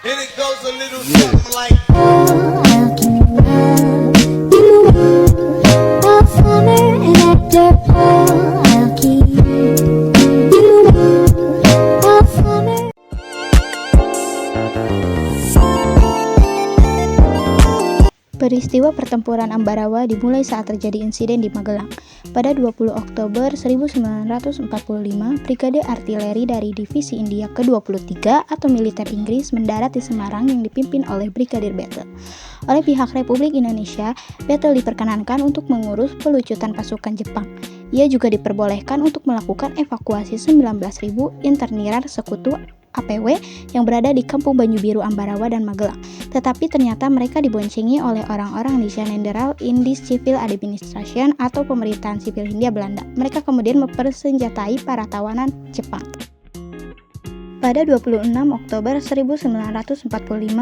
And it goes a little something like Peristiwa pertempuran Ambarawa dimulai saat terjadi insiden di Magelang. Pada 20 Oktober 1945, Brigade Artileri dari Divisi India ke-23 atau militer Inggris mendarat di Semarang yang dipimpin oleh Brigadir Battle. Oleh pihak Republik Indonesia, Battle diperkenankan untuk mengurus pelucutan pasukan Jepang. Ia juga diperbolehkan untuk melakukan evakuasi 19.000 internir sekutu APW yang berada di Kampung Banyu Biru, Ambarawa, dan Magelang. Tetapi ternyata mereka diboncengi oleh orang-orang di General Indies Civil Administration atau pemerintahan sipil Hindia Belanda. Mereka kemudian mempersenjatai para tawanan Jepang. Pada 26 Oktober 1945,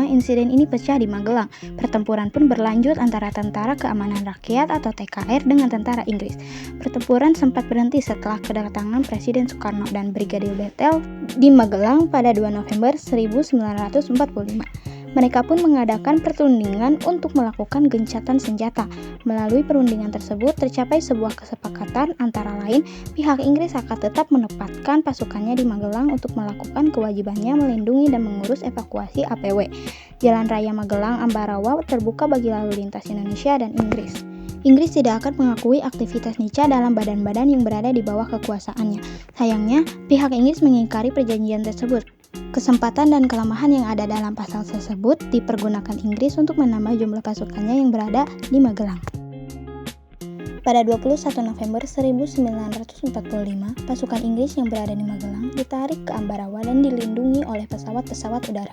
insiden ini pecah di Magelang. Pertempuran pun berlanjut antara Tentara Keamanan Rakyat atau TKR dengan tentara Inggris. Pertempuran sempat berhenti setelah kedatangan Presiden Soekarno dan Brigadir Battle di Magelang pada 2 November 1945. Mereka pun mengadakan perundingan untuk melakukan gencatan senjata. Melalui perundingan tersebut tercapai sebuah kesepakatan antara lain pihak Inggris akan tetap menempatkan pasukannya di Magelang untuk melakukan kewajibannya melindungi dan mengurus evakuasi APW. Jalan Raya Magelang Ambarawa terbuka bagi lalu lintas Indonesia dan Inggris. Inggris tidak akan mengakui aktivitas NICA dalam badan-badan yang berada di bawah kekuasaannya. Sayangnya, pihak Inggris mengingkari perjanjian tersebut. Kesempatan dan kelemahan yang ada dalam pasal tersebut dipergunakan Inggris untuk menambah jumlah pasukannya yang berada di Magelang. Pada 21 November 1945, pasukan Inggris yang berada di Magelang ditarik ke Ambarawa dan dilindungi oleh pesawat-pesawat udara.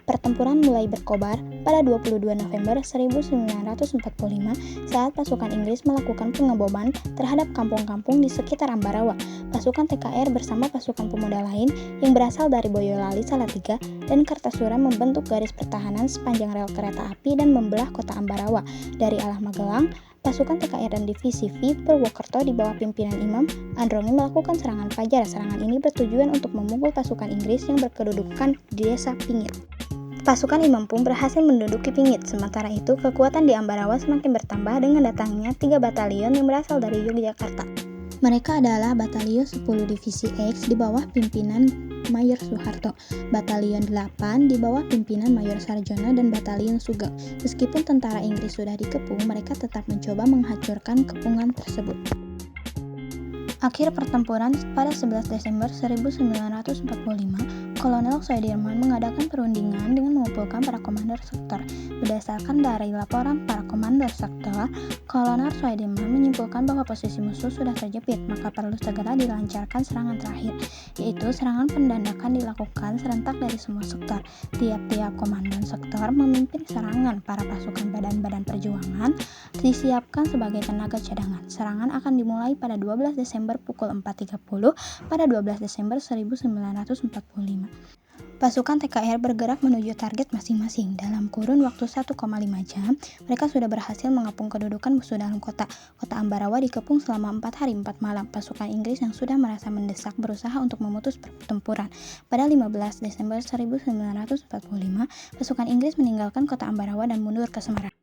Pertempuran mulai berkobar pada 22 November 1945 saat pasukan Inggris melakukan pengeboman terhadap kampung-kampung di sekitar Ambarawa. Pasukan TKR bersama pasukan pemuda lain yang berasal dari Boyolali, Salatiga, dan Kartasura membentuk garis pertahanan sepanjang rel kereta api dan membelah kota Ambarawa. Dari arah Magelang, pasukan TKR dan Divisi V Purwokerto di bawah pimpinan Imam Androngi melakukan serangan fajar. Serangan ini bertujuan untuk memukul pasukan Inggris yang berkedudukan di desa Pingit. Pasukan Imam pun berhasil menduduki Pingit. Sementara itu, kekuatan di Ambarawa semakin bertambah dengan datangnya 3 batalion yang berasal dari Yogyakarta. Mereka adalah Batalion 10 Divisi X di bawah pimpinan Mayor Soeharto, Batalion 8 di bawah pimpinan Mayor Sarjono, dan Batalion Sugeng. Meskipun tentara Inggris sudah dikepung, mereka tetap mencoba menghancurkan kepungan tersebut. Akhir pertempuran pada 11 Desember 1945, Kolonel Sudirman mengadakan perundingan dengan mengumpulkan para komander sektor. Berdasarkan dari laporan para komander sektor, Kolonel Sudirman menyimpulkan bahwa posisi musuh sudah terjepit, maka perlu segera dilancarkan serangan terakhir, yaitu serangan pendandakan dilakukan serentak dari semua sektor. Tiap-tiap komandan sektor memimpin serangan. Para pasukan badan-badan perjuangan disiapkan sebagai tenaga cadangan. Serangan akan dimulai pada 12 Desember pukul 4.30 pada 12 Desember 1945. Pasukan TKR bergerak menuju target masing-masing. Dalam kurun waktu 1,5 jam, mereka sudah berhasil mengepung kedudukan musuh dalam kota. Kota Ambarawa dikepung selama 4 hari 4 malam. Pasukan Inggris yang sudah merasa mendesak berusaha untuk memutus pertempuran. Pada 15 Desember 1945, pasukan Inggris meninggalkan kota Ambarawa dan mundur ke Semarang.